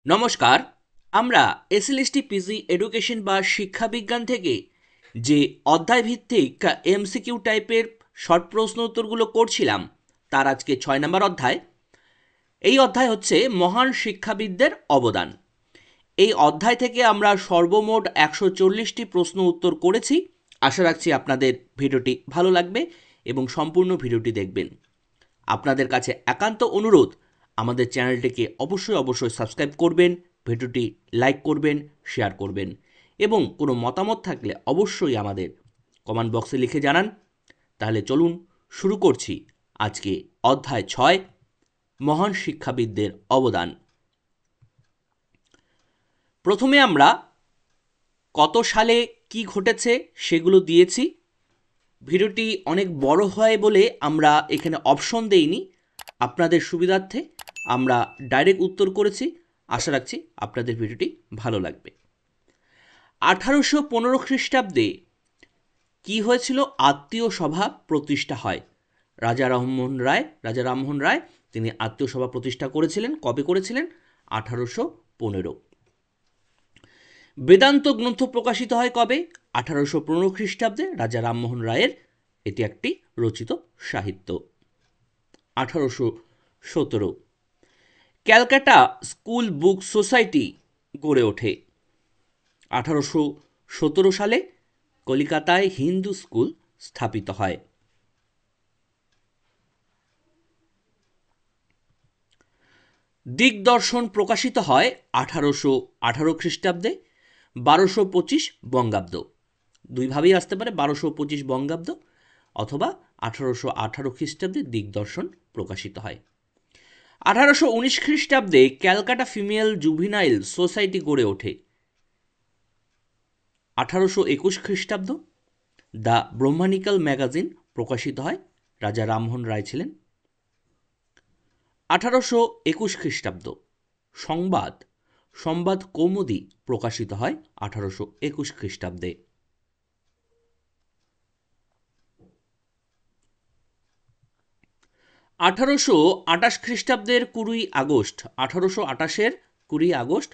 নমস্কার। আমরা SLST PG education বা শিক্ষাবিজ্ঞান থেকে যে অধ্যায়ভিত্তিক এমসিকিউ টাইপের শর্ট প্রশ্ন উত্তরগুলো করছিলাম তার আজকে 6 নম্বর অধ্যায়। এই অধ্যায় হচ্ছে মহান শিক্ষাবিদদের অবদান। এই অধ্যায় থেকে আমরা সর্বমোট 140টি প্রশ্ন উত্তর করেছি। আশা রাখছি আপনাদের ভিডিওটি ভালো লাগবে এবং সম্পূর্ণ ভিডিওটি দেখবেন। আপনাদের কাছে একান্ত অনুরোধ, আমাদের চ্যানেলটিকে অবশ্যই সাবস্ক্রাইব করবেন, ভিডিওটি লাইক করবেন, শেয়ার করবেন এবং কোনো মতামত থাকলে অবশ্যই আমাদের কমেন্ট বক্সে লিখে জানান। তাহলে চলুন শুরু করছি আজকে অধ্যায় 6, মহান শিক্ষাবিদদের অবদান। প্রথমে আমরা কত সালে কি ঘটেছে সেগুলো দিয়েছি। ভিডিওটি অনেক বড় হয় বলে আমরা এখানে অপশন দেইনি, আপনাদের সুবিধার্থে আমরা ডাইরেক্ট উত্তর করেছি। আশা রাখছি আপনাদের ভিডিওটি ভালো লাগবে। 1815 খ্রিস্টাব্দে কি হয়েছিল? আত্মীয় সভা প্রতিষ্ঠা হয়। রাজা রামমোহন রায় তিনি আত্মীয় সভা প্রতিষ্ঠা করেছিলেন। কবে করেছিলেন? 1815। বেদান্ত গ্রন্থ প্রকাশিত হয় কবে? 1815 খ্রিস্টাব্দে রাজা রামমোহন রায়ের এটি একটি রচিত সাহিত্য। 1817 ক্যালকাটা স্কুল বুক সোসাইটি গড়ে ওঠে। 1817 সালে কলিকাতায় হিন্দু স্কুল স্থাপিত হয়। দিগদর্শন প্রকাশিত হয় 1818 খ্রিস্টাব্দে, 1225 বঙ্গাব্দ। দুইভাবেই আসতে পারে, 1225 বঙ্গাব্দ অথবা 1818 খ্রিস্টাব্দে দিগদর্শন প্রকাশিত হয়। 1819 খ্রিস্টাব্দে ক্যালকাটা ফিমেল জুভিনাইল সোসাইটি গড়ে ওঠে। 1821 খ্রিস্টাব্দ দ্য ব্রহ্মানিক্যাল ম্যাগাজিন প্রকাশিত হয়। রাজা রামমোহন রায় ছিলেন। 1821 খ্রিস্টাব্দ সংবাদ কৌমুদী প্রকাশিত হয় 1821 খ্রিস্টাব্দে। 1828 খ্রিস্টাব্দের 20 আগস্ট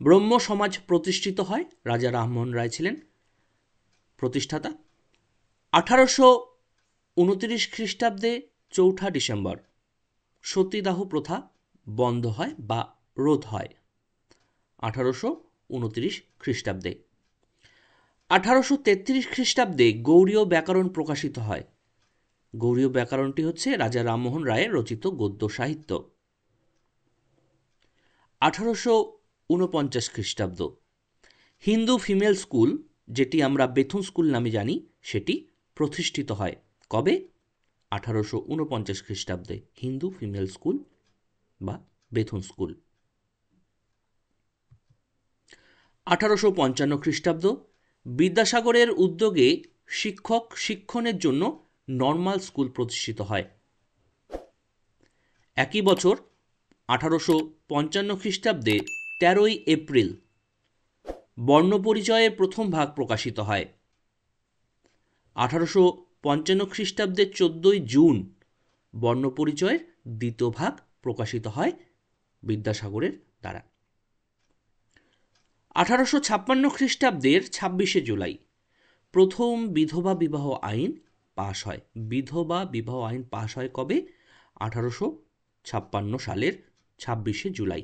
ব্রহ্ম সমাজ প্রতিষ্ঠিত হয়। রাজা রামমোহন রায় ছিলেন প্রতিষ্ঠাতা। 1829 খ্রিস্টাব্দে 4 ডিসেম্বর সতীদাহ প্রথা বন্ধ হয় বা রোধ হয়। 1829 খ্রিস্টাব্দে 1833 খ্রিস্টাব্দে গৌড়ীয় ব্যাকরণ প্রকাশিত হয়। গৌড়ীয় ব্যাকরণটি হচ্ছে রাজা রামমোহন রায়ের রচিত গদ্য সাহিত্য। 1849 খ্রিস্টাব্দ হিন্দু ফিমেল স্কুল, যেটি আমরা বেথুন স্কুল নামে জানি, সেটি প্রতিষ্ঠিত হয়। কবে? 1849 খ্রিস্টাব্দে হিন্দু ফিমেল স্কুল বা বেথুন স্কুল। 1855 খ্রিস্টাব্দ বিদ্যাসাগরের উদ্যোগে শিক্ষক শিক্ষণের জন্য নর্মাল স্কুল প্রতিষ্ঠিত হয়। একই বছর 1855 খ্রিস্টাব্দে 13 এপ্রিল বর্ণপরিচয়ের প্রথম ভাগ প্রকাশিত হয়। 1855 খ্রিস্টাব্দে 14 জুন বর্ণপরিচয়ের দ্বিতীয় ভাগ প্রকাশিত হয় বিদ্যাসাগরের দ্বারা। 1856 খ্রিস্টাব্দের 26 জুলাই প্রথম বিধবা বিবাহ আইন পাশ হয়। বিধবা বিবাহ আইন পাশ হয় কবে? 1856 সালের 26 জুলাই।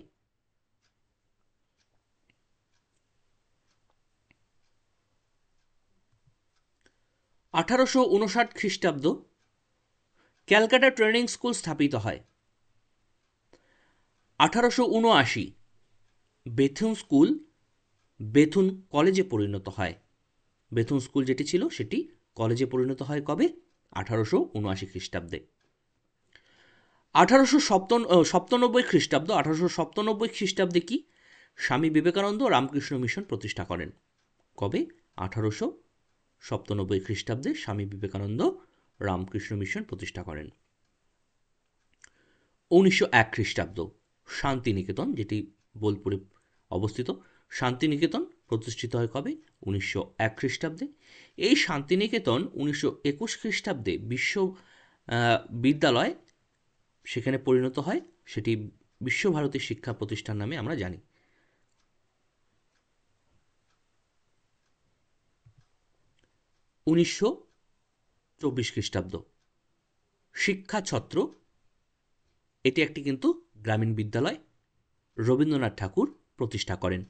1859 খ্রিস্টাব্দ ক্যালকাটা ট্রেনিং স্কুল স্থাপিত হয়। 1879 বেথুন স্কুল বেথুন কলেজে পরিণত হয়। বেথুন স্কুল যেটি ছিল সেটি কলেজে পরিণত হয় কবে? 1879 খ্রিস্টাব্দে। 1897 খ্রিস্টাব্দ 1897 খ্রিস্টাব্দে কি? স্বামী বিবেকানন্দ রামকৃষ্ণ মিশন প্রতিষ্ঠা করেন। কবে? 1897 খ্রিস্টাব্দে স্বামী বিবেকানন্দ রামকৃষ্ণ মিশন প্রতিষ্ঠা করেন। 1901 খ্রিস্টাব্দ শান্তিনিকেতন, যেটি বোলপুরে অবস্থিত, শান্তিনিকেতন প্রতিষ্ঠিত হয় কবে? 1901 খ্রিস্টাব্দে। এই শান্তিনিকেতন 1921 খ্রিস্টাব্দে বিদ্যালয় সেখানে পরিণত হয়। সেটি বিশ্বভারতী শিক্ষা প্রতিষ্ঠান নামে আমরা জানি। 1924 খ্রিস্টাব্দ, শিক্ষা ছত্র, এটি একটি কিন্তু গ্রামীণ বিদ্যালয়, রবীন্দ্রনাথ ঠাকুর প্রতিষ্ঠা করেন।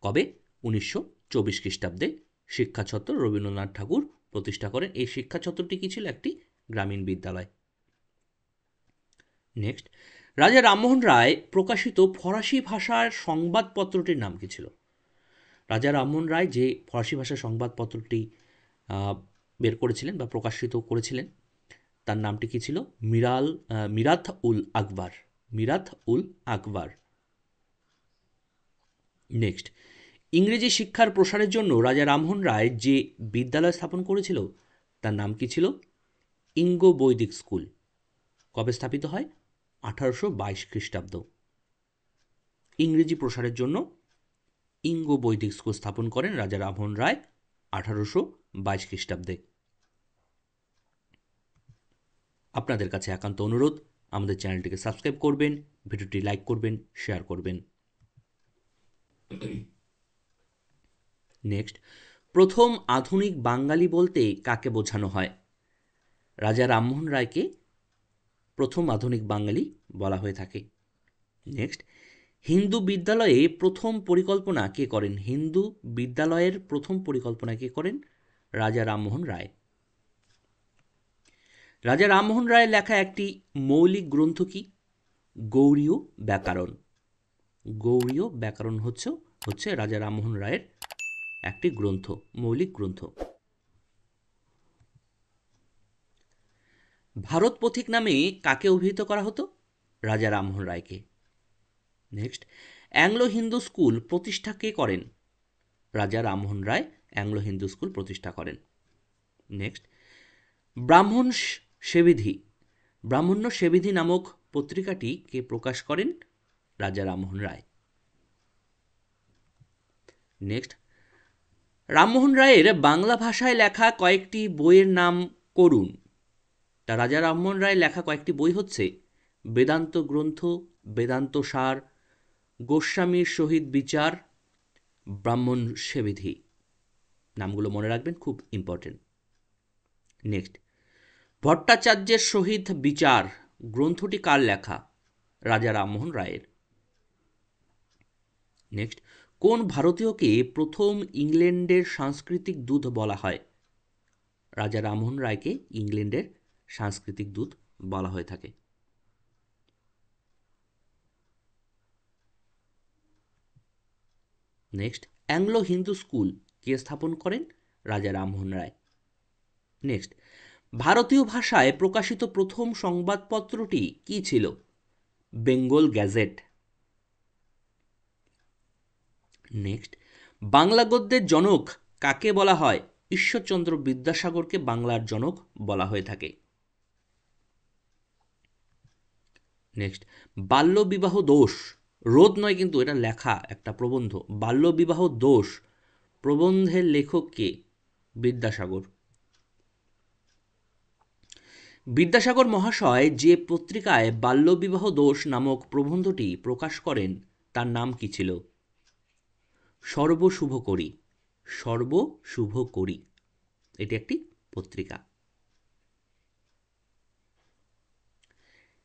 কবে? 1924 খ্রিস্টাব্দে শিক্ষা ছত্র রবীন্দ্রনাথ ঠাকুর প্রতিষ্ঠা করেন। এই শিক্ষা ছত্রটি কি ছিল? একটি গ্রামীণ বিদ্যালয়। নেক্সট, রাজা রামমোহন রায় প্রকাশিত ফরাসি ভাষার সংবাদপত্রটির নাম কি ছিল? রাজা রামমোহন রায় যে ফরাসি ভাষার সংবাদপত্রটি বের করেছিলেন বা প্রকাশিত করেছিলেন তার নামটি কি ছিল? মিরাত উল আকবর। মিরাত উল আকবর। নেক্সট, ইংরেজি শিক্ষার প্রসারের জন্য রাজা রামমোহন রায় যে বিদ্যালয় স্থাপন করেছিল তার নাম কি ছিল? ইঙ্গো বৈদিক স্কুল। কবে স্থাপিত হয়? 1822 খ্রিস্টাব্দ। ইংরেজি প্রসারের জন্য ইঙ্গো বৈদিক স্কুল স্থাপন করেন রাজা রামমোহন রায় 1822 খ্রিস্টাব্দে। আপনাদের কাছে একান্ত অনুরোধ, আমাদের চ্যানেলটিকে সাবস্ক্রাইব করবেন, ভিডিওটি লাইক করবেন, শেয়ার করবেন। নেক্সট, প্রথম আধুনিক বাঙালি বলতে কাকে বোঝানো হয়? রাজা রামমোহন রায়কে প্রথম আধুনিক বাঙালি বলা হয়ে থাকে। নেক্সট, হিন্দু বিদ্যালয়ে প্রথম পরিকল্পনা কে করেন? হিন্দু বিদ্যালয়ের প্রথম পরিকল্পনা কে করেন? রাজা রামমোহন রায়। রাজা রামমোহন রায়ের লেখা একটি মৌলিক গ্রন্থ কি? গৌড়ীয় ব্যাকরণ। গৌড়ীয় ব্যাকরণ হচ্ছে রাজা রামমোহন রায়ের একটি গ্রন্থ, মৌলিক গ্রন্থ। ভারত পথিক নামে কাকে অভিহিত করা হতো? রাজা রামমোহন রায়কে। নেক্সট, অ্যাংলো হিন্দু স্কুল প্রতিষ্ঠা কে করেন? রাজা রামমোহন রায় অ্যাংলো হিন্দু স্কুল প্রতিষ্ঠা করেন। নেক্সট, ব্রাহ্মণ সেবিধি, ব্রাহ্মণ্য সেবিধি নামক পত্রিকাটি কে প্রকাশ করেন? রাজা রামমোহন রায়। নেক্সট, রামমোহন রায়ের বাংলা ভাষায় লেখা কয়েকটি বইয়ের নাম করুন। তা রাজা রামমোহন রায়ের লেখা কয়েকটি বই হচ্ছে বেদান্ত গ্রন্থ, বেদান্ত সার, গোস্বামীর সহিত বিচার, ব্রাহ্মণ সেবিধি। নামগুলো মনে রাখবেন, খুব ইম্পর্টেন্ট। নেক্সট, ভট্টাচার্যের সহিত বিচার গ্রন্থটি কার লেখা? রাজা রামমোহন রায়ের। নেক্সট, কোন ভারতীয়কে প্রথম ইংল্যান্ডের সাংস্কৃতিক দূত বলা হয়? রাজা রামমোহন রায়কে ইংল্যান্ডের সাংস্কৃতিক দূত বলা হয়ে থাকে। নেক্সট, অ্যাংলো হিন্দু স্কুল কে স্থাপন করেন? রাজা রামমোহন রায়। নেক্সট, ভারতীয় ভাষায় প্রকাশিত প্রথম সংবাদপত্রটি কি ছিল? বেঙ্গল গ্যাজেট। নেক্সট, বাংলা গদ্যের জনক কাকে বলা হয়? ঈশ্বরচন্দ্র বিদ্যাসাগরকে বাংলার জনক বলা হয়ে থাকে। নেক্সট, বাল্যবিবাহ দোষ, রোদ নয় কিন্তু এটা লেখা একটা প্রবন্ধ, বাল্যবিবাহ দোষ প্রবন্ধের লেখক কে? বিদ্যাসাগর। বিদ্যাসাগর মহাশয় যে পত্রিকায় বাল্যবিবাহ দোষ নামক প্রবন্ধটি প্রকাশ করেন তার নাম কি ছিল? সর্বশুভকরী। সর্বশুভকরী, এটি একটি পত্রিকা।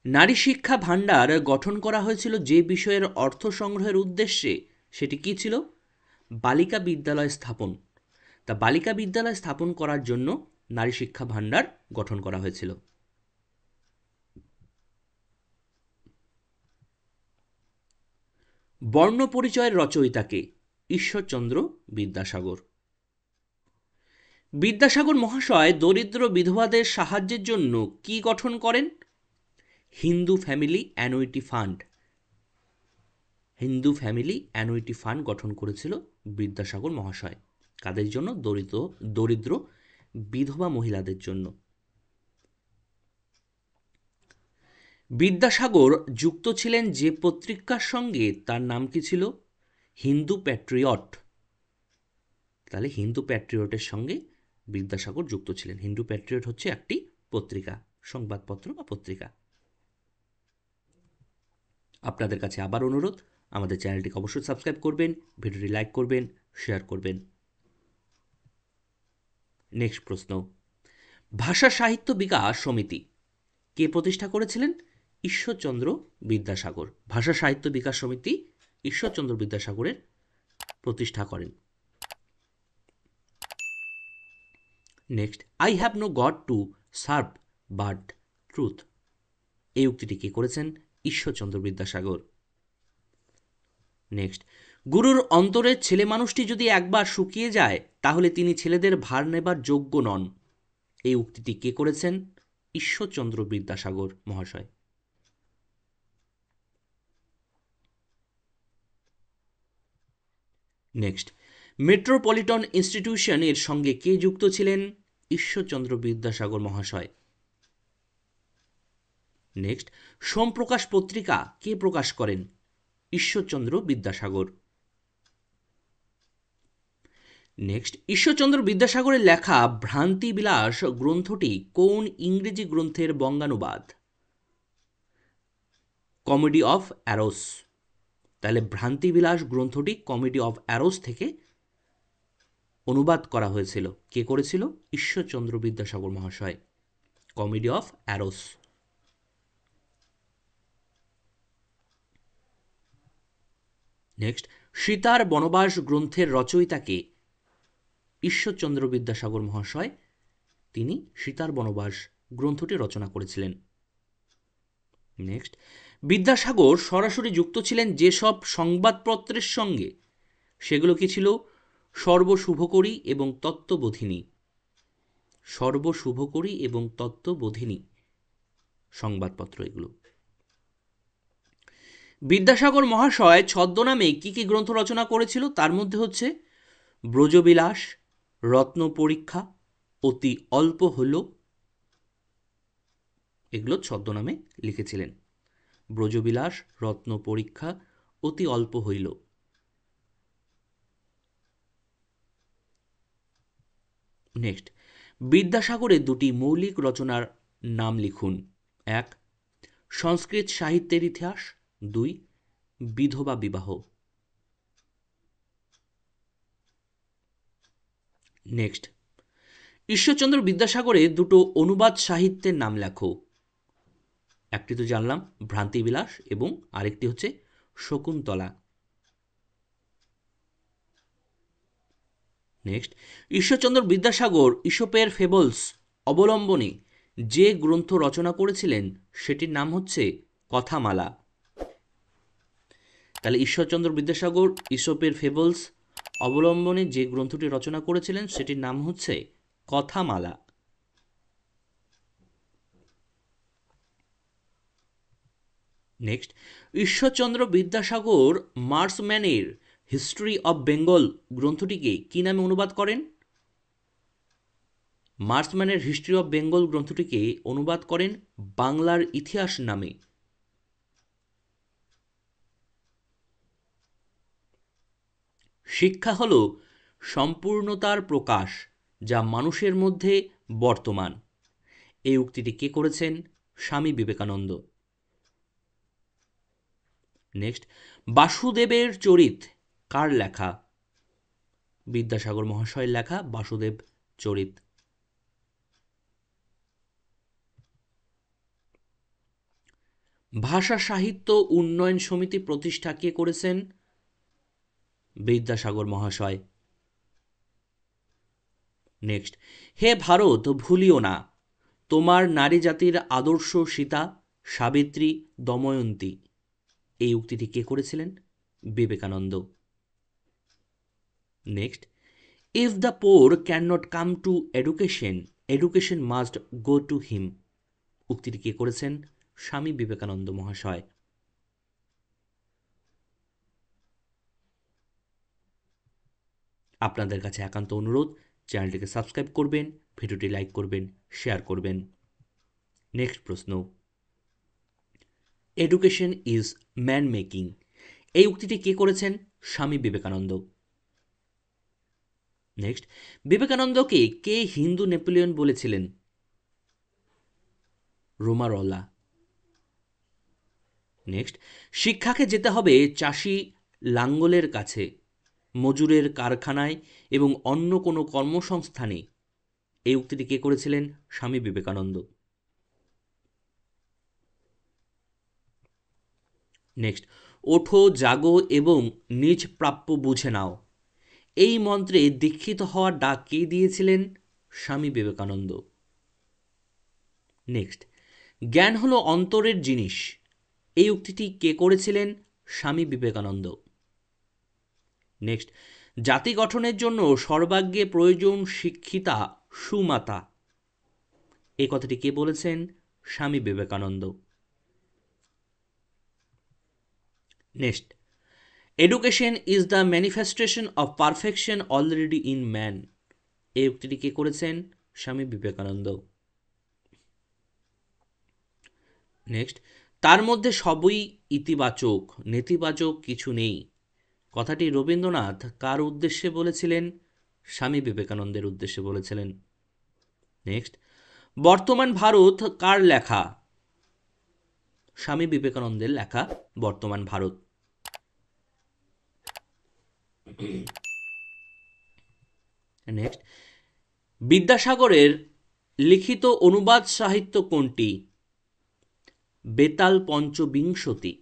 নারী শিক্ষা ভাণ্ডার গঠন করা হয়েছিল যে বিষয়ের অর্থ সংগ্রহের উদ্দেশ্যে, সেটি কি ছিল? বালিকা বিদ্যালয় স্থাপন। তা বালিকা বিদ্যালয় স্থাপন করার জন্য নারী শিক্ষা ভাণ্ডার গঠন করা হয়েছিল। বর্ণ পরিচয়ের রচয়িতাকে? ঈশ্বরচন্দ্র বিদ্যাসাগর। বিদ্যাসাগর মহাশয় দরিদ্র বিধবাদের সাহায্যের জন্য কি গঠন করেন? Hindu family annuity fund. Hindu family annuity fund গঠন করেছিল বিদ্যাসাগর মহাশয়। কাদের জন্য? দরিদ্র বিধবা মহিলাদের জন্য। বিদ্যাসাগর যুক্ত ছিলেন যে পত্রিকার সঙ্গে তার নাম কি ছিল? হিন্দু প্যাট্রিয়ট। তাহলে হিন্দু প্যাট্রিয়টের সঙ্গে বিদ্যাসাগর যুক্ত ছিলেন। হিন্দু প্যাট্রিয়ট হচ্ছে একটি পত্রিকা, সংবাদপত্র বা পত্রিকা। আপনাদের কাছে আবার অনুরোধ, আমাদের চ্যানেলটিকে অবশ্যই সাবস্ক্রাইব করবেন, ভিডিওটি লাইক করবেন, শেয়ার করবেন। নেক্সট প্রশ্ন, ভাষা সাহিত্য বিকাশ সমিতি কে প্রতিষ্ঠা করেছিলেন? ঈশ্বরচন্দ্র বিদ্যাসাগর। ভাষা সাহিত্য বিকাশ সমিতি ঈশ্বরচন্দ্র বিদ্যাসাগরের প্রতিষ্ঠা করেন। Next, I have no god to serve but truth, এই উক্তিটি কে করেছেন? ঈশ্বরচন্দ্র বিদ্যাসাগর। নেক্সট, গুরুর অন্তরের ছেলে মানুষটি যদি একবার শুকিয়ে যায় তাহলে তিনি ছেলেদের ভার নেবার যোগ্য নন, এই উক্তিটি কে করেছেন? ঈশ্বরচন্দ্র বিদ্যাসাগর মহাশয়। নেক্সট, মেট্রোপলিটন ইনস্টিটিউশন এর সঙ্গে কে যুক্ত ছিলেন? ঈশ্বরচন্দ্র বিদ্যাসাগর মহাশয়। নেক্সট, সোমপ্রকাশ পত্রিকা কে প্রকাশ করেন? ঈশ্বরচন্দ্র বিদ্যাসাগর। নেক্সট, ঈশ্বরচন্দ্র বিদ্যাসাগরের লেখা ভ্রান্তিবিলাস গ্রন্থটি কোন ইংরেজি গ্রন্থের বঙ্গানুবাদ? Comedy of Arrows. তাহলে ভ্রান্তিবিলাস গ্রন্থটি কমেডি অফ অ্যারোস থেকে অনুবাদ করা হয়েছিল। কে করেছিল? ঈশ্বরচন্দ্র বিদ্যাসাগর মহাশয়। Comedy of Arrows. নেক্সট, সীতার বনবাস গ্রন্থের রচয়িতাকে? ঈশ্বরচন্দ্র বিদ্যাসাগর মহাশয়, তিনি সীতার বনবাস গ্রন্থটি রচনা করেছিলেন। নেক্সট, বিদ্যাসাগর সরাসরি যুক্ত ছিলেন যেসব সংবাদপত্রের সঙ্গে সেগুলো কি ছিল? সর্বশুভকরী এবং তত্ত্ববোধিনী। সর্বশুভকরী এবং তত্ত্ববোধিনী সংবাদপত্র এগুলো। বিদ্যাসাগর মহাশয় ছদ্মনামে কি কি গ্রন্থ রচনা করেছিল? তার মধ্যে হচ্ছে ব্রজবিলাস, রত্ন পরীক্ষা, অতি অল্প হল, এগুলো ছদ্মনামে লিখেছিলেন। ব্রজবিলাস, রত্ন পরীক্ষা, অতি অল্প হইল। নেক্সট, বিদ্যাসাগরের দুটি মৌলিক রচনার নাম লিখুন। 1, সংস্কৃত সাহিত্যের ইতিহাস। 2, বিধবা বিবাহ। নেক্সট, ঈশ্বরচন্দ্র বিদ্যাসাগরের দুটো অনুবাদ সাহিত্যের নাম লেখো। একটি তো জানলাম ভ্রান্তিবিলাস এবং আরেকটি হচ্ছে শকুন্তলা। নেক্সট, ঈশ্বরচন্দ্র বিদ্যাসাগর ঈশপের ফেবলস অবলম্বনে যে গ্রন্থ রচনা করেছিলেন সেটির নাম হচ্ছে কথামালা। তাহলে ঈশ্বরচন্দ্র বিদ্যাসাগর ঈশপের ফেবলস অবলম্বনে যে গ্রন্থটি রচনা করেছিলেন সেটির নাম হচ্ছে কথামালা। নেক্সট, ঈশ্বরচন্দ্র বিদ্যাসাগর মার্সম্যানের হিস্ট্রি অব বেঙ্গল গ্রন্থটিকে কি নামে অনুবাদ করেন? মার্সম্যানের হিস্ট্রি অব বেঙ্গল গ্রন্থটিকে অনুবাদ করেন বাংলার ইতিহাস নামে। শিক্ষা হল সম্পূর্ণতার প্রকাশ যা মানুষের মধ্যে বর্তমান, এই উক্তিটি কে করেছেন? স্বামী বিবেকানন্দ। নেক্সট, বাসুদেবের চরিত কার লেখা? বিদ্যাসাগর মহাশয়ের লেখা বাসুদেব চরিত। ভাষা সাহিত্য উন্নয়ন সমিতি প্রতিষ্ঠা কে করেছেন? বিদ্যাসাগর মহাশয়। নেক্সট, হে ভারত ভুলিও না তোমার নারী জাতির আদর্শ সীতা, সাবিত্রী, দময়ন্তী, এই উক্তিটি কে করেছিলেন? Vivekananda. Next, if the poor can not come to education, education must go to him, উক্তিটি কে করেছেন? স্বামী বিবেকানন্দ মহাশয়। আপনাদের কাছে একান্ত অনুরোধ, চ্যানেলটিকে সাবস্ক্রাইব করবেন, ভিডিওটি লাইক করবেন, শেয়ার করবেন। নেক্সট প্রশ্ন, এডুকেশন ইজ ম্যান মেকিং, এই উক্তিটি কে করেছেন? স্বামী বিবেকানন্দ। নেক্সট, বিবেকানন্দকে কে হিন্দু নেপোলিয়ন বলেছিলেন? রোমারোলা। নেক্সট, শিক্ষাকে যেতে হবে চাষি লাঙ্গলের কাছে, মজুরের কারখানায় এবং অন্য কোনো কর্মসংস্থানে। এই উক্তিটি কে করেছিলেন? স্বামী বিবেকানন্দ। নেক্সট, ওঠো জাগো এবং নিজ প্রাপ্য বুঝে নাও, এই মন্ত্রে দীক্ষিত হওয়ার ডাক কে দিয়েছিলেন? স্বামী বিবেকানন্দ। নেক্সট, জ্ঞান হলো অন্তরের জিনিস, এই উক্তিটি কে করেছিলেন? স্বামী বিবেকানন্দ। নেক্সট, জাতি গঠনের জন্য সর্বাগ্যে প্রয়োজন শিক্ষিতা সুমাতা, এই কথাটি কে বলেছেন? স্বামী Vivekananda. Next, education is the manifestation of perfection already in man, এই উক্তিটি কে করেছেন? স্বামী বিবেকানন্দ। নেক্সট, তার মধ্যে সবই ইতিবাচক, নেতিবাচক কিছু নেই, কথাটি রবীন্দ্রনাথ কার উদ্দেশ্যে বলেছিলেন? স্বামী বিবেকানন্দের উদ্দেশ্যে বলেছিলেন। নেক্সট, বর্তমান ভারত কার লেখা? স্বামী বিবেকানন্দের লেখা বর্তমান ভারত। নেক্সট, বিদ্যাসাগরের লিখিত অনুবাদ সাহিত্য কোনটি? বেতাল পঞ্চবিংশতি।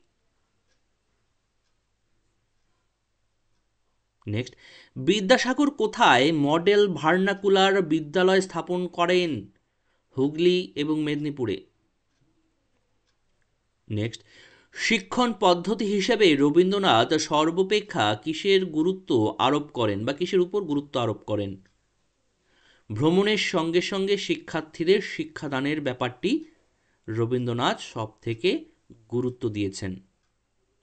নেক্সট, বিদ্যাসাগর কোথায় মডেল ভার্নাকুলার বিদ্যালয় স্থাপন করেন? হুগলি এবং মেদিনীপুরে। নেক্সট, শিক্ষণ পদ্ধতি হিসেবে রবীন্দ্রনাথ সর্বাপেক্ষা কিসের গুরুত্ব আরোপ করেন বা কিসের উপর গুরুত্ব আরোপ করেন? ভ্রমণের সঙ্গে সঙ্গে শিক্ষার্থীদের শিক্ষাদানের ব্যাপারটি রবীন্দ্রনাথ সব থেকে গুরুত্ব দিয়েছেন,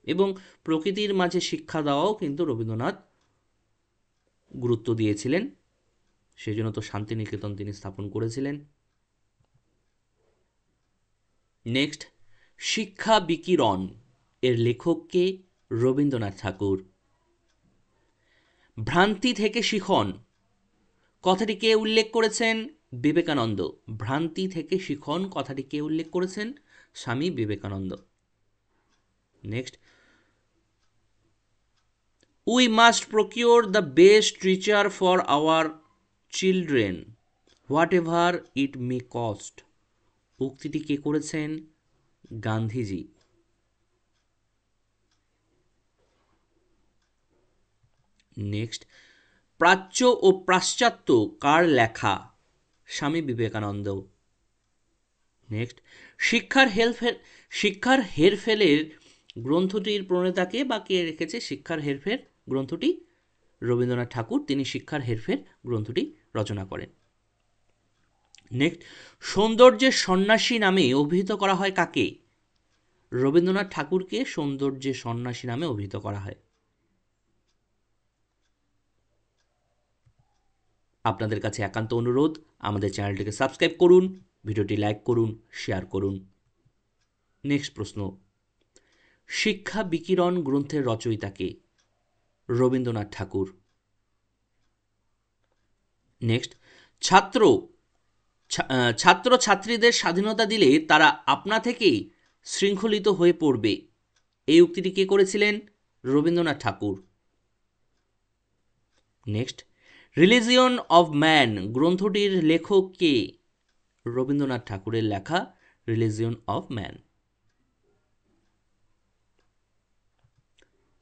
এবং প্রকৃতির মাঝে শিক্ষা দেওয়াও কিন্তু রবীন্দ্রনাথ গুরুত্ব দিয়েছিলেন, সেই জন্য তো শান্তিনিকেতন তিনি স্থাপন করেছিলেন। নেক্সট, শিক্ষা বিকিরণ এর লেখক কে? রবীন্দ্রনাথ ঠাকুর। ভ্রান্তি থেকে শিখন কথাটি কে উল্লেখ করেছেন? বিবেকানন্দ। ভ্রান্তি থেকে শিখন কথাটি কে উল্লেখ করেছেন? Swami Vivekananda. Next, we must procure the best teacher for our children whatever it may cost, উক্তিটি কে করেছেন? গান্ধীজি। নেক্সট, প্রাচ্য ও পাশ্চাত্য কার লেখা? স্বামী বিবেকানন্দ। নেক্সট, শিক্ষার হেরফেলের গ্রন্থটির প্রণেতাকে বা কে রেখেছে শিক্ষার হেরফের গ্রন্থটি? রবীন্দ্রনাথ ঠাকুর, তিনি শিক্ষার হেরফের গ্রন্থটি রচনা করেন। নেক্সট, সৌন্দর্যের সন্ন্যাসী নামে অভিহিত করা হয় কাকে? রবীন্দ্রনাথ ঠাকুরকে সৌন্দর্যের সন্ন্যাসী নামে অভিহিত করা হয়। আপনাদের কাছে একান্ত অনুরোধ, আমাদের চ্যানেলটিকে সাবস্ক্রাইব করুন, ভিডিওটি লাইক করুন, শেয়ার করুন। নেক্সট প্রশ্ন, শিক্ষা বিকিরণ গ্রন্থের রচয়িতা কে? রবীন্দ্রনাথ ঠাকুর। নেক্সট, ছাত্র ছাত্রীদের স্বাধীনতা দিলে তারা আপনা থেকেই শৃঙ্খলিত হয়ে পড়বে, এই উক্তিটি কে করেছিলেন? রবীন্দ্রনাথ ঠাকুর। নেক্সট, রিলিজিয়ন অফ ম্যান গ্রন্থটির লেখক কে? রবীন্দ্রনাথ ঠাকুরের লেখা রিলিজিয়ন অফ ম্যান।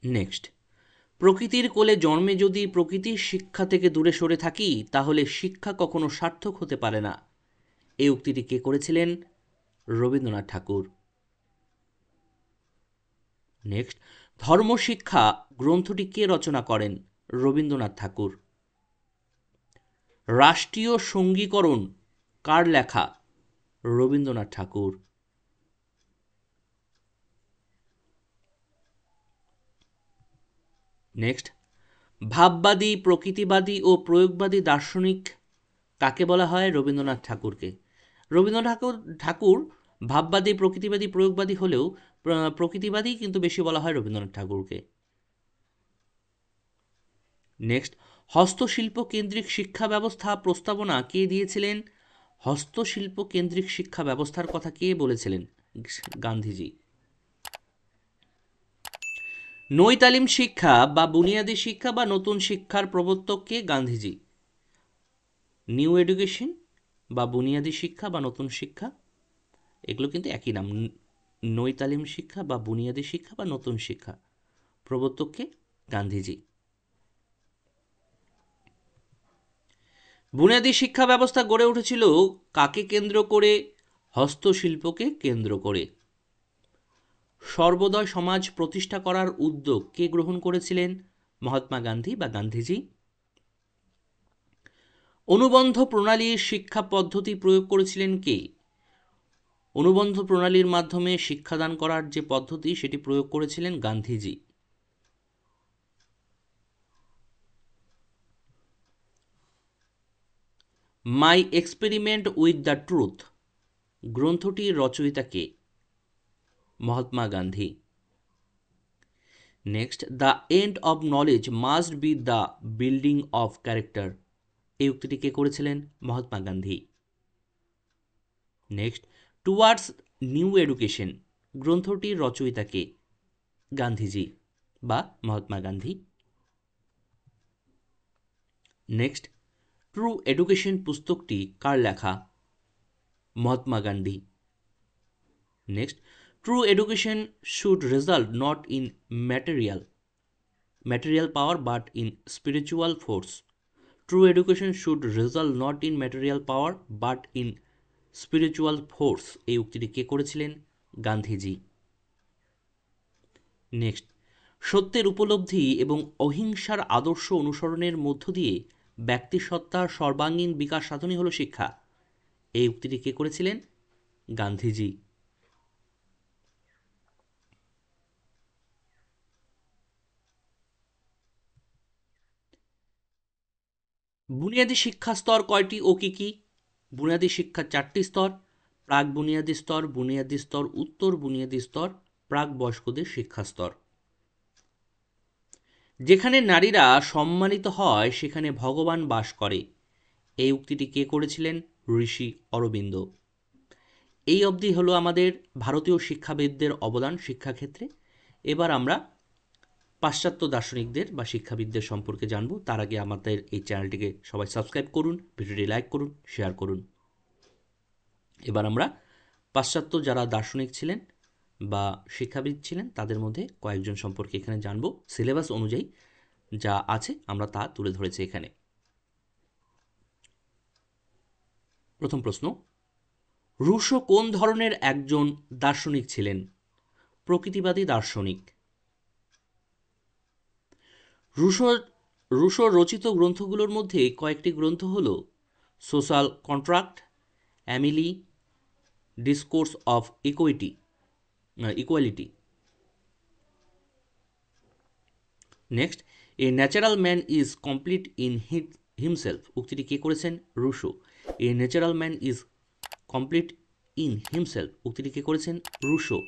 নেক্সট, প্রকৃতির কোলে জন্মে যদি প্রকৃতির শিক্ষা থেকে দূরে সরে থাকি তাহলে শিক্ষা কখনো সার্থক হতে পারে না, এই উক্তিটি কে করেছিলেন? রবীন্দ্রনাথ ঠাকুর। নেক্সট, ধর্মশিক্ষা গ্রন্থটি কে রচনা করেন? রবীন্দ্রনাথ ঠাকুর। রাষ্ট্রীয় সঙ্গীকরণ কার লেখা? রবীন্দ্রনাথ ঠাকুর। নেক্সট, ভাববাদী, প্রকৃতিবাদী ও প্রয়োগবাদী দার্শনিক কাকে বলা হয়? রবীন্দ্রনাথ ঠাকুরকে। রবীন্দ্রনাথ ঠাকুর ভাববাদী, প্রকৃতিবাদী, প্রয়োগবাদী হলেও প্রকৃতিবাদী কিন্তু বেশি বলা হয় রবীন্দ্রনাথ ঠাকুরকে। নেক্সট, হস্তশিল্প কেন্দ্রিক শিক্ষা ব্যবস্থা প্রস্তাবনা কে দিয়েছিলেন? হস্তশিল্প কেন্দ্রিক শিক্ষা ব্যবস্থার কথা কে বলেছিলেন? গান্ধীজি। নৈতালিম শিক্ষা বা বুনিয়াদী শিক্ষা বা নতুন শিক্ষার প্রবর্তক কে? গান্ধীজি। নিউ এডুকেশন বা বুনিয়াদী শিক্ষা বা নতুন শিক্ষা, এগুলো কিন্তু একই নাম। নৈতালিম শিক্ষা বা বুনিয়াদী শিক্ষা বা নতুন শিক্ষা, প্রবর্তক কে? গান্ধীজি। বুনিয়াদী শিক্ষা ব্যবস্থা গড়ে উঠেছিল কাকে কেন্দ্র করে? হস্তশিল্পকে কেন্দ্র করে। সর্বোদয় সমাজ প্রতিষ্ঠা করার উদ্যোগ কে গ্রহণ করেছিলেন? মহাত্মা গান্ধী বা গান্ধীজি। অনুবন্ধ প্রণালীর শিক্ষা পদ্ধতি প্রয়োগ করেছিলেন কে? অনুবন্ধ প্রণালীর মাধ্যমে শিক্ষাদান করার যে পদ্ধতি, সেটি প্রয়োগ করেছিলেন Gandhiji. My experiment with the truth গ্রন্থটির রচয়িতা কে? Mahatma Gandhi. Next, the end of knowledge must be the building of character, এই উক্তিটি কে করেছিলেন? Mahatma Gandhi. Next, towards new education গ্রন্থটির রচয়িতা কে? গান্ধীজি বা Mahatma Gandhi. Next, true education পুস্তকটি কার লেখা? Mahatma Gandhi. Next, true education should result not in material power but in spiritual force. True education should result not in material power but in spiritual force, এই উক্তিটি কে করেছিলেন? গান্ধীজি। নেক্সট, সত্যের উপলব্ধি এবং অহিংসার আদর্শ অনুসরণের মধ্য দিয়ে ব্যক্তিসত্তার সর্বাঙ্গীন বিকাশ সাধনই হলো শিক্ষা, এই উক্তিটি কে করেছিলেন? গান্ধীজি। বুনিয়াদী শিক্ষা স্তর কয়টি ও কি কি? বুনিয়াদী শিক্ষার 4টি স্তর: প্রাক বুনিয়াদী স্তর, বুনিয়াদী স্তর, উত্তর বুনিয়াদী স্তর, প্রাক বয়স্কদের শিক্ষা স্তর। যেখানে নারীরা সম্মানিত হয় সেখানে ভগবান বাস করে, এই উক্তিটি কে করেছিলেন? ঋষি অরবিন্দ। এই অবধি হলো আমাদের ভারতীয় শিক্ষাবিদদের অবদান শিক্ষাক্ষেত্রে। এবার আমরা পাশ্চাত্য দার্শনিকদের বা শিক্ষাবিদদের সম্পর্কে জানব। তার আগে আমাদের এই চ্যানেলটিকে সবাই সাবস্ক্রাইব করুন, ভিডিওটি লাইক করুন, শেয়ার করুন। এবার আমরা পাশ্চাত্য যারা দার্শনিক ছিলেন বা শিক্ষাবিদ ছিলেন তাদের মধ্যে কয়েকজন সম্পর্কে এখানে জানব। সিলেবাস অনুযায়ী যা আছে আমরা তা তুলে ধরেছি এখানে। প্রথম প্রশ্ন, রুশো কোন ধরনের একজন দার্শনিক ছিলেন? প্রকৃতিবাদী দার্শনিক। রুশো রুশো রচিত গ্রন্থগুলোর মধ্যে কয়েকটি গ্রন্থ হল social contract, Emile, discourse of equality. Next, a natural man is complete in himself, উক্তিটি কে করেছেন? Rousseau. A natural man is complete in himself, উক্তিটি কে করেছেন? Rousseau.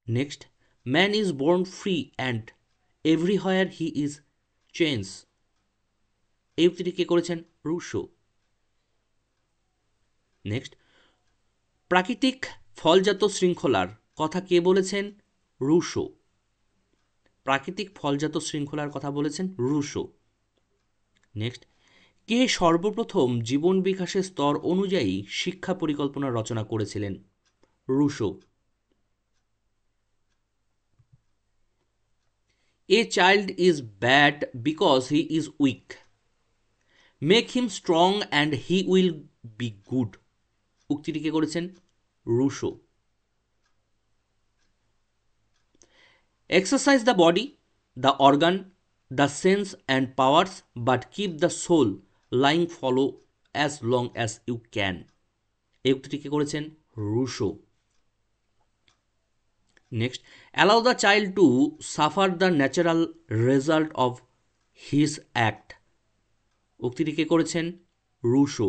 Next, man is born free and everywhere he is change, এই উক্তিটি কে করেছেন? রুশো। নেক্সট, প্রাকৃতিক ফলজাত শৃঙ্খলার কথা কে বলেছেন? রুশো। প্রাকৃতিক ফলজাত শৃঙ্খলার কথা বলেছেন রুশো। নেক্সট, কে সর্বপ্রথম জীবন বিকাশের স্তর অনুযায়ী শিক্ষা পরিকল্পনা রচনা করেছিলেন? Rousseau. A child is bad because he is weak, make him strong and he will be good, উক্তিটি কে করেছেন? Rousseau. Exercise the body, the organ, the sense and powers, but keep the soul lying fallow as long as you can, এই উক্তিটি কে করেছেন? Rousseau. Next, allow the child to suffer the natural result of his act, উক্তিটি কে করেছেন? Rousseau.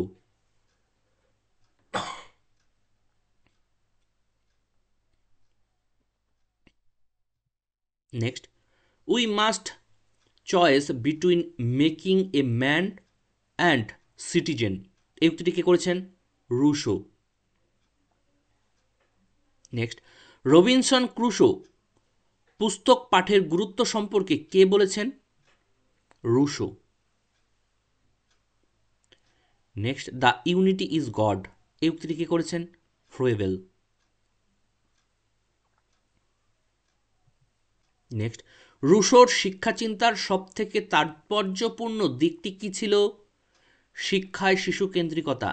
Next, we must choice between making a man and citizen, এই উক্তিটি কে করেছেন? রুশো। নেক্সট, রবিনসন ক্রুশো পুস্তক পাঠের গুরুত্ব সম্পর্কে কে বলেছেন? Rousseau. Next, the unity is god এই উক্তিটি কে করেছেন? ফ্রোয়েবেল। নেক্সট, রুশোর শিক্ষাচিন্তার সবথেকে তাৎপর্যপূর্ণ দিকটি কি ছিল? শিক্ষায় শিশু কেন্দ্রিকতা।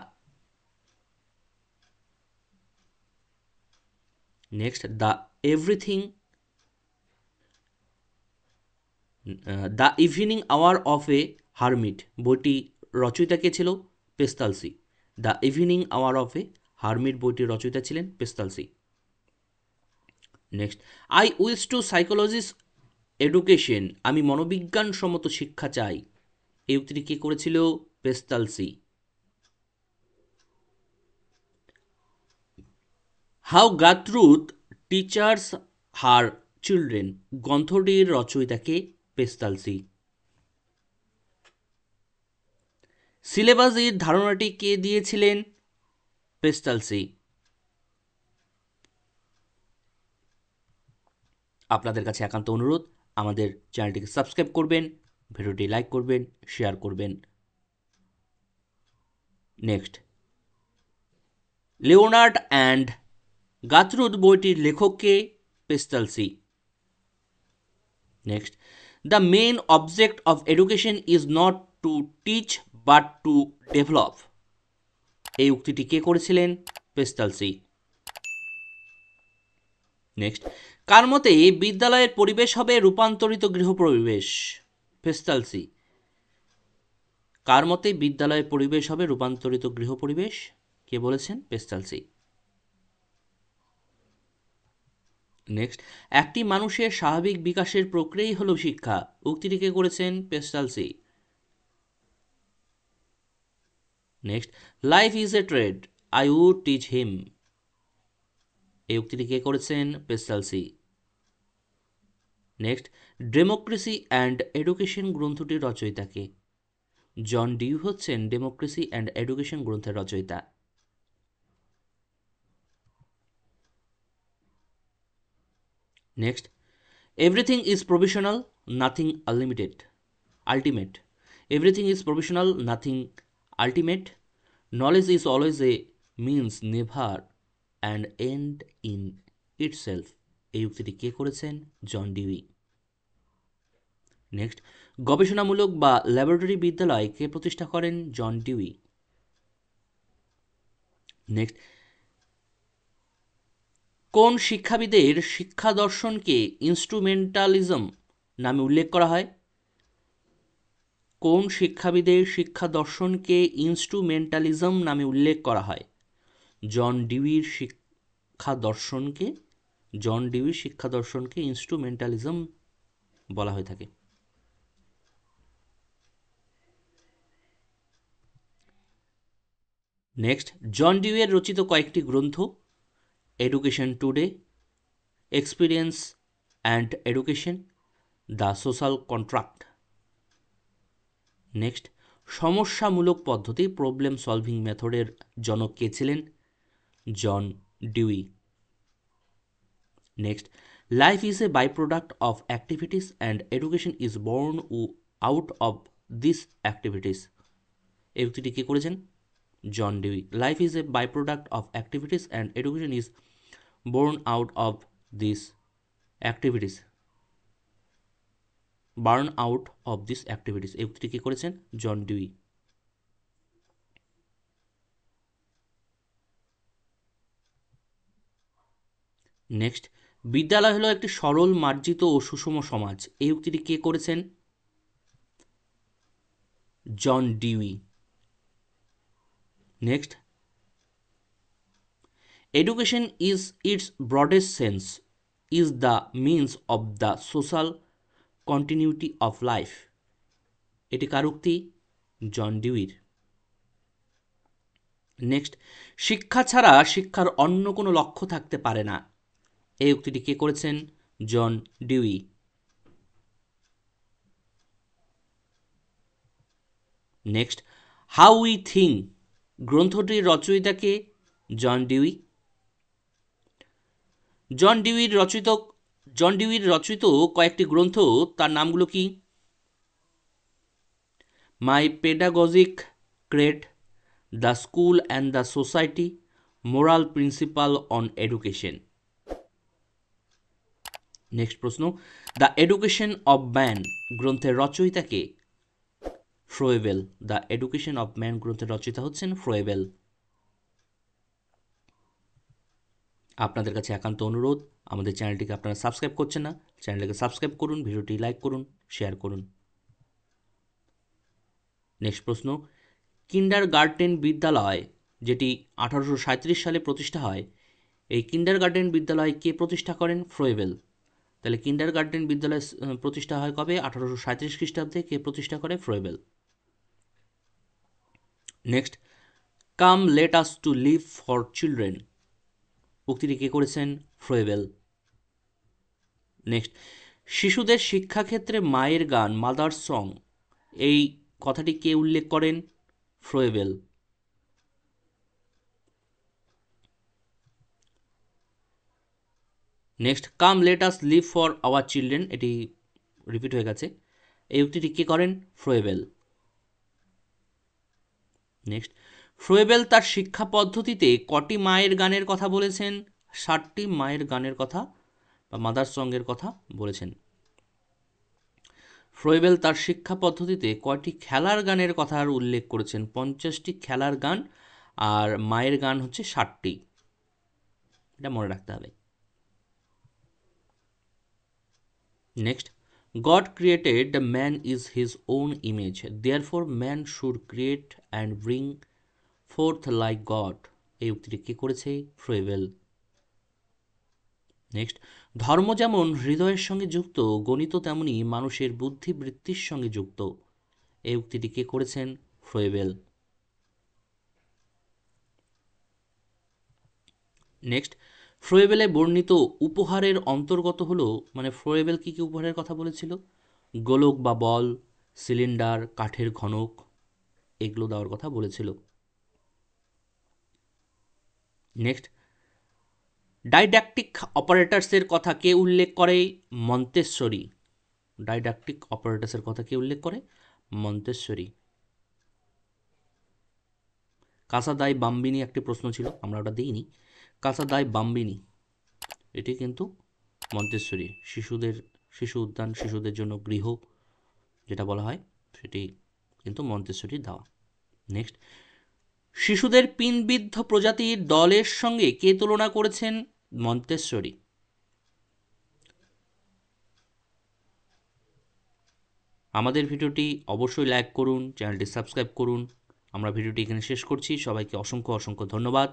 Next, the evening hour of a hermit বইটি রচয়িতা কে ছিল? Pestalozzi. The evening hour of a hermit বইটির রচয়িতা ছিলেন Pestalozzi. Next, I wish to psychologise education আমি মনোবিজ্ঞান সম্মত শিক্ষা চাই এই উক্তিটি কে করেছিল? Pestalozzi. How Gertrude teachers her children গ্রন্থটির রচয়িতাকে? পেস্তালসি। সিলেবাসের ধারণাটি কে দিয়েছিলেন? পেস্তালসি। আপনাদের কাছে একান্ত অনুরোধ, আমাদের চ্যানেলটিকে সাবস্ক্রাইব করবেন, ভিডিওটি লাইক করবেন, শেয়ার করবেন। নেক্সট, লিওনার্ড অ্যান্ড গাট্রুথ বইটির লেখককে? Pestalozzi. Next, the main object of education is not to teach but to develop এই উক্তিটি কে করেছিলেন? পেস্তালসি। নেক্সট, কার মতে বিদ্যালয়ের পরিবেশ হবে রূপান্তরিত গৃহপরিবেশ? পেস্তালসি। কার মতে বিদ্যালয়ের পরিবেশ হবে রূপান্তরিত গৃহপরিবেশ? কে বলেছেন? পেস্তালসি। নেক্সট, একটি মানুষের স্বাভাবিক বিকাশের প্রক্রিয়াই হলো শিক্ষা উক্তিটি কে করেছেন? Pestalozzi. Next, life is a trade I would teach him এই উক্তিটি কে করেছেন? Pestalozzi. Next, democracy and education গ্রন্থটির রচয়িতা কে? জন ডিউ হচ্ছেন ডেমোক্রেসি অ্যান্ড এডুকেশন গ্রন্থের রচয়িতা। Next, everything is provisional nothing ultimate everything is provisional nothing ultimate knowledge is always a means never and end in itself এই উক্তিটি কে করেছেন? John Dewey. নেক্সট, গবেষণামূলক বা ল্যাবরেটরি বিদ্যালয় কে প্রতিষ্ঠা করেন? জন ডিউই। নেক্সট, কোন শিক্ষাবিদের শিক্ষা দর্শনকে ইনস্ট্রুমেন্টালিজম নামে উল্লেখ করা হয়? কোন শিক্ষাবিদের শিক্ষা দর্শনকে ইনস্ট্রুমেন্টালিজম নামে উল্লেখ করা হয়? জন ডিউইর শিক্ষা দর্শনকে ইনস্ট্রুমেন্টালিজম বলা হয়ে থাকে। নেক্সট, জন ডিউয়ের রচিত কয়েকটি গ্রন্থ: education today, experience and education, the social contract. Next, সমস্যামূলক পদ্ধতি প্রবলেম সলভিং মেথডের জনক কে ছিলেন? John Dewey. Next, life is a by product of activities and education is born out of this activities এই উক্তিটি কে করেছেন? John Dewey. Life is a by product of activities and education is born out of these activities এই উক্তিটি কি করেছেন? John Dewey. Next, বিদ্যালয় হলো একটি সরল, মার্জিত ও সুষম সমাজ এই উক্তিটি কে করেছেন? John Dewey. Next, education is its broadest sense is the means of the social continuity of life এটি কার উক্তি? জন ডিউইর। নেক্সট, শিক্ষা ছাড়া শিক্ষার অন্য কোনো লক্ষ্য থাকতে পারে না এই উক্তিটি কে করেছেন? John Dewey. Next, how we think গ্রন্থটির রচয়িতা কে? John Dewey. জন ডিউইর রচিত জন ডিউইর রচিত কয়েকটি গ্রন্থ, তার নামগুলো কি? My pedagogic creed, the school and the society, moral principle on education. Next প্রশ্ন, দ্য এডুকেশন অব ম্যান গ্রন্থের রচয়িতা কে? Froebel. The education of man গ্রন্থের রচয়িতা হচ্ছেন ফ্রোয়েবেল। আপনাদের কাছে একান্ত অনুরোধ, আমাদের চ্যানেলটিকে আপনারা সাবস্ক্রাইব করছেন না, চ্যানেলটিকে সাবস্ক্রাইব করুন, ভিডিওটি লাইক করুন, শেয়ার করুন। নেক্সট প্রশ্ন, কিন্ডারগার্টেন বিদ্যালয় যেটি 1837 সালে প্রতিষ্ঠা হয়, এই কিন্ডারগার্টেন বিদ্যালয় কে প্রতিষ্ঠা করেন? ফ্রোয়েবেল। তাহলে কিন্ডারগার্টেন বিদ্যালয় প্রতিষ্ঠা হয় কবে? 1837 খ্রিস্টাব্দে। কে প্রতিষ্ঠা করে? Froebel. Next, come let us to live for children উক্তিটি কে করেছেন? ফ্রোয়েবেল। নেক্সট, শিশুদের শিক্ষাক্ষেত্রে মায়ের গান, মাদার সং, এই কথাটি কে উল্লেখ করেন? Froebel. Next, come let us live for our children, এটি রিপিট হয়ে গেছে, এই উক্তিটি কে করেন? ফ্রোয়েবেল। নেক্সট, ফ্রোয়েবেল তার শিক্ষা পদ্ধতিতে কটি মায়ের গানের কথা বলেছেন? 60টি মায়ের গানের কথা বা মাদার সঙ্গের কথা বলেছেন। ফ্রোয়েবেল তার শিক্ষা পদ্ধতিতে কয়টি খেলার গানের কথা উল্লেখ করেছেন? 50টি খেলার গান, আর মায়ের গান হচ্ছে 60টি। এটা মনে রাখতে হবে। Next, god created the man is his own image, therefore man should create and bring fourth like god, এই উক্তিটি কে করেছে? ফ্রোয়েবেল। নেক্সট, ধর্ম যেমন হৃদয়ের সঙ্গে যুক্ত, গণিত তেমনি মানুষের বুদ্ধিবৃত্তির সঙ্গে যুক্ত, এই উক্তিটি কে করেছেন? ফ্রোয়েবেল। নেক্সট, ফ্রোয়েবেলে বর্ণিত উপহারের অন্তর্গত হলো, মানে ফ্রোয়েবেল কী কী উপহারের কথা বলেছিল? গোলক বা বল, সিলিন্ডার, কাঠের ঘনক, এগুলো দেওয়ার কথা বলেছিল। নেক্সট, ডাইডাক্টিক অপারেটার্সের কথা কে উল্লেখ করে? মন্তেশ্বরী। ডাইডাক্টিক অপারেটার্সের কথা কে উল্লেখ করে? মন্তেশ্বরী। কাসাদাই বাম্বিনী একটি প্রশ্ন ছিল, আমরা ওটা দিইনি। কাসাদাই বাম্বিনী এটি কিন্তু মন্তেশ্বরী, শিশু উদ্যান, শিশুদের জন্য গৃহ যেটা বলা হয়, সেটি কিন্তু মন্তেশ্বরীর দেওয়া। নেক্সট, শিশুদের পিনবিদ্ধ প্রজাতির দলের সঙ্গে কে তুলনা করেছেন? মন্তেশ্বরী। আমাদের ভিডিওটি অবশ্যই লাইক করুন, চ্যানেলটি সাবস্ক্রাইব করুন। আমরা ভিডিওটি এখানে শেষ করছি। সবাইকে অসংখ্য অসংখ্য ধন্যবাদ।